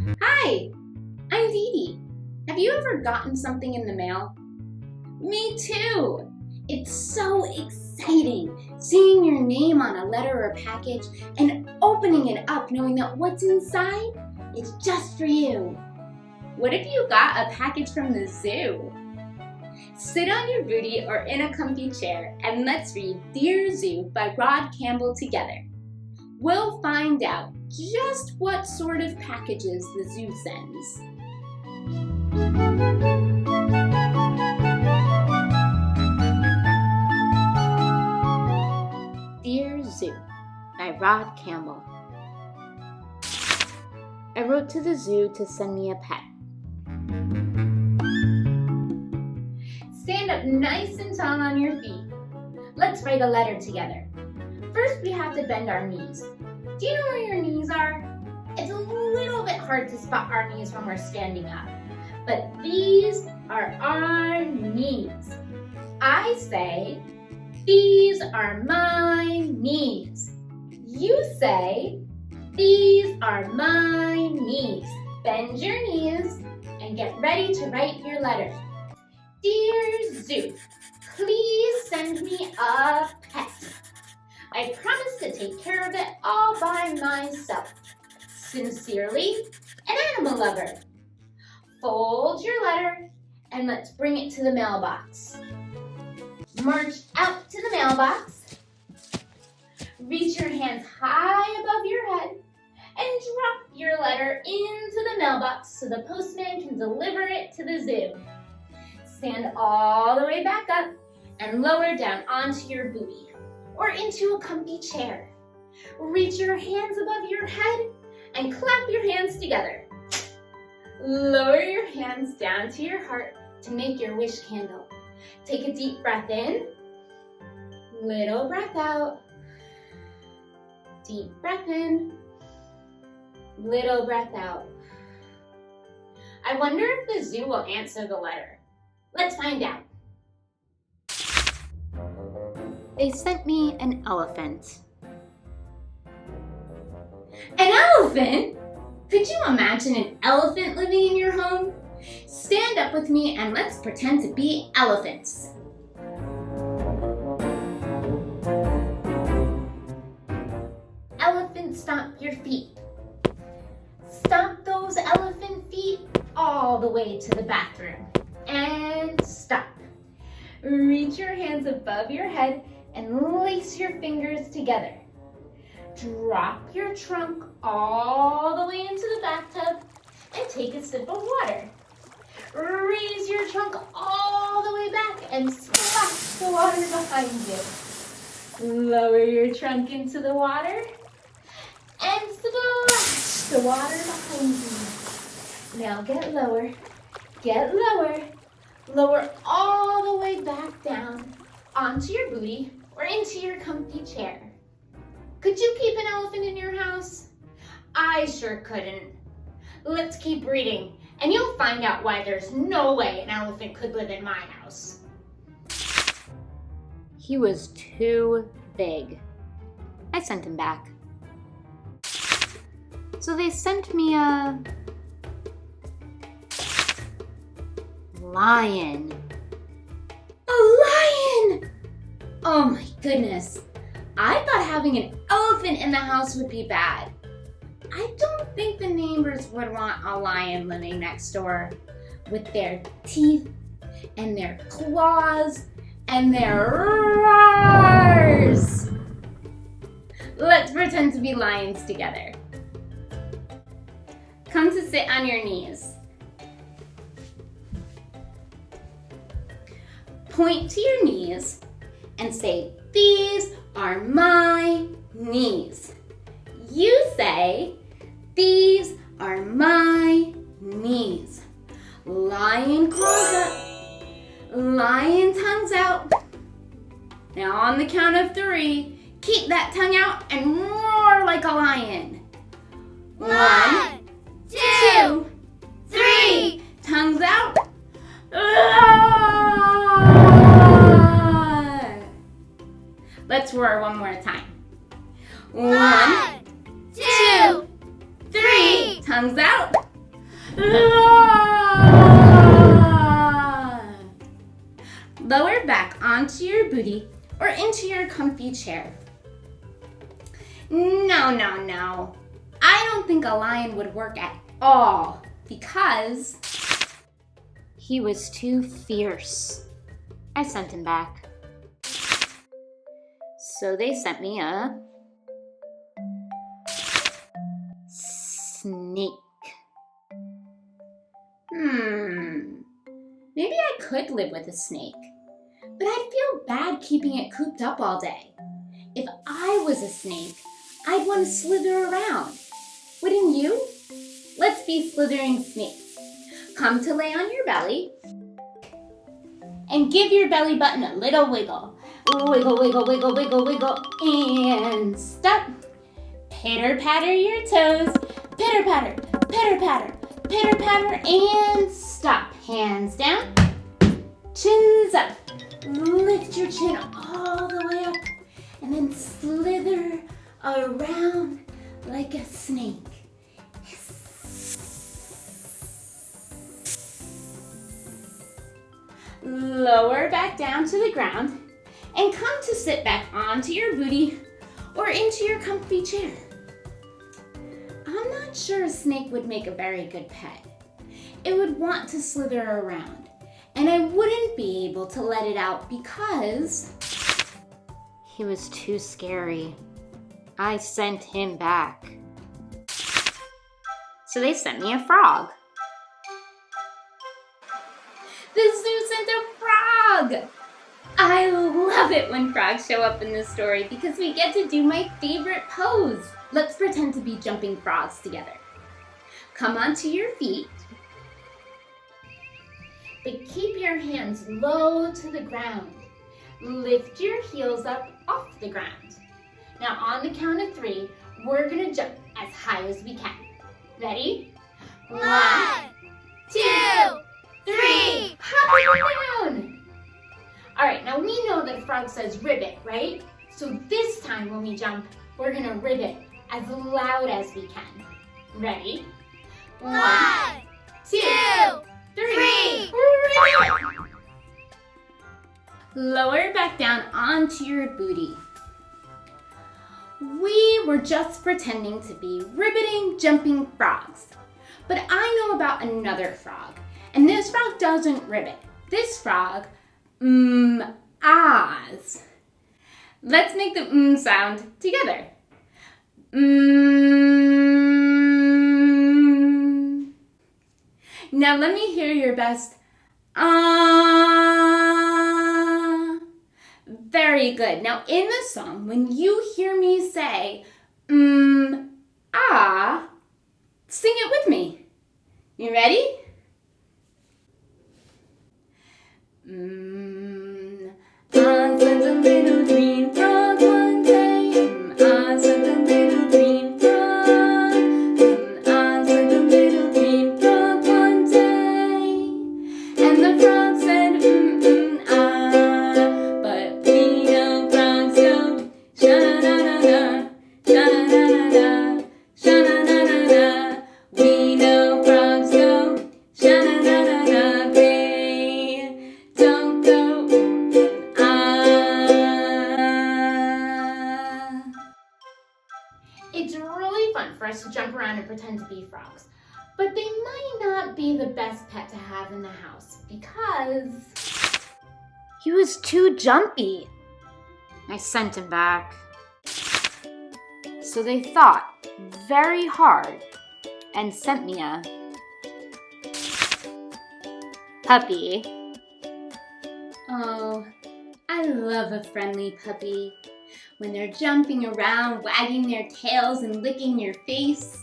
Hi, I'm Dee Dee. Have you ever gotten something in the mail? Me too! It's so exciting seeing your name on a letter or package and opening it up knowing that what's inside is just for you. What if you got a package from the zoo? Sit on your booty or in a comfy chair and let's read Dear Zoo by Rod Campbell together. We'll find out just what sort of packages the zoo sends. Dear Zoo by Rod Campbell. I wrote to the zoo to send me a pet. Stand up nice and tall on your feet. Let's write a letter together. First, we have to bend our knees. Do you know where your knees are? It's a little bit hard to spot our knees when we're standing up, but these are our knees. I say, these are my knees. You say, these are my knees. Bend your knees and get ready to write your letter. Dear Zoo, please send me a pet. I promise to take care of it all by myself. Sincerely, an animal lover. Fold your letter and let's bring it to the mailbox. March out to the mailbox. Reach your hands high above your head and drop your letter into the mailbox so the postman can deliver it to the zoo. Stand all the way back up and lower down onto your booty or into a comfy chair. Reach your hands above your head and clap your hands together. Lower your hands down to your heart to make your wish candle. Take a deep breath in, little breath out. Deep breath in, little breath out. I wonder if the zoo will answer the letter. Let's find out. They sent me an elephant. An elephant? Could you imagine an elephant living in your home? Stand up with me and let's pretend to be elephants. Elephant, stomp your feet. Stomp those elephant feet all the way to the bathroom. And stop. Reach your hands above your head and lace your fingers together. Drop your trunk all the way into the bathtub and take a sip of water. Raise your trunk all the way back and splash the water behind you. Lower your trunk into the water and splash the water behind you. Now get lower, get lower. Lower all the way back down onto your booty or into your comfy chair. Could you keep an elephant in your house? I sure couldn't. Let's keep reading and you'll find out why there's no way an elephant could live in my house. He was too big. I sent him back. So they sent me a lion. A lion! Oh my goodness. I thought having an elephant in the house would be bad. I don't think the neighbors would want a lion living next door with their teeth and their claws and their roars. Let's pretend to be lions together. Come to sit on your knees. Point to your knees and say, these are my knees. You say, these are my knees. Lion claws up, lion tongues out. Now on the count of 3, keep that tongue out and roar like a lion. 1, 2, 3, tongues out. Let's roar one more time. 1, 2, 3, tongues out. Lower back onto your booty or into your comfy chair. No. I don't think a lion would work at all because he was too fierce. I sent him back. So they sent me a snake. Maybe I could live with a snake, but I'd feel bad keeping it cooped up all day. If I was a snake, I'd want to slither around. Wouldn't you? Let's be slithering snakes. Come to lay on your belly and give your belly button a little wiggle. Wiggle, wiggle, wiggle, wiggle, wiggle, and stop. Pitter patter your toes. Pitter patter, pitter patter, pitter patter, and stop. Hands down, chins up. Lift your chin all the way up and then slither around like a snake. Lower back down to the ground and come to sit back onto your booty or into your comfy chair. I'm not sure a snake would make a very good pet. It would want to slither around, and I wouldn't be able to let it out because he was too scary. I sent him back. So they sent me a frog. The zoo sent a frog! I love it when frogs show up in this story because we get to do my favorite pose. Let's pretend to be jumping frogs together. Come onto your feet, but keep your hands low to the ground. Lift your heels up off the ground. Now on the count of 3, we're gonna jump as high as we can. Ready? 1, 2, 3, hop down. All right, now we know that a frog says ribbit, right? So this time when we jump, we're gonna ribbit as loud as we can. Ready? 1, 2, 3, ribbit! Lower back down onto your booty. We were just pretending to be ribbiting, jumping frogs. But I know about another frog, and this frog doesn't ribbit. This frog, ahs. Let's make the sound together. Now let me hear your best Very good. Now in the song, when you hear me say ah, sing it with me. You ready? I said the little green frog one day. I said the little green frog. I said the little green frog one day. And the frog said ah, but we know frogs go sha-na-na-na, sha-na-na-na, sha-na-na-na. We know frogs go sha-na-na-na, they don't go It's really fun for us to jump around and pretend to be frogs, but they might not be the best pet to have in the house because he was too jumpy. I sent him back. So they thought very hard and sent me a puppy. Oh, I love a friendly puppy. When they're jumping around, wagging their tails and licking your face.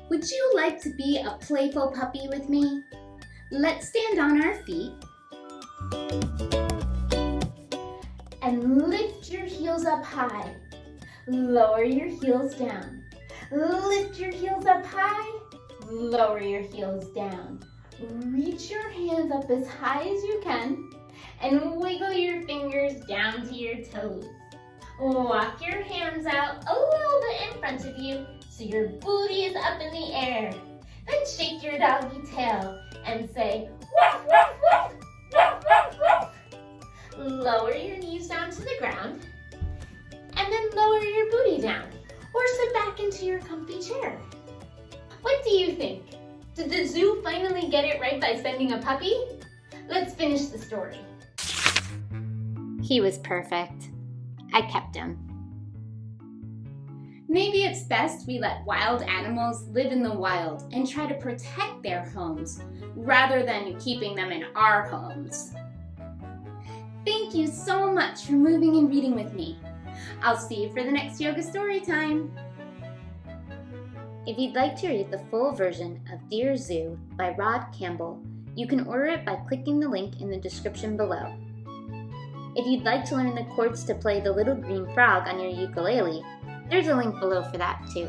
Would you like to be a playful puppy with me? Let's stand on our feet and lift your heels up high. Lower your heels down. Lift your heels up high. Lower your heels down. Reach your hands up as high as you can and wiggle your fingers down to your toes. Walk your hands out a little bit in front of you so your booty is up in the air. Then shake your doggy tail and say, woof, woof, woof, woof, woof, woof. Lower your knees down to the ground, and then lower your booty down, or sit back into your comfy chair. What do you think? Did the zoo finally get it right by sending a puppy? Let's finish the story. He was perfect. I kept him. Maybe it's best we let wild animals live in the wild and try to protect their homes rather than keeping them in our homes. Thank you so much for moving and reading with me. I'll see you for the next yoga story time. If you'd like to read the full version of Dear Zoo by Rod Campbell, you can order it by clicking the link in the description below. If you'd like to learn the chords to play the little green frog on your ukulele, there's a link below for that too.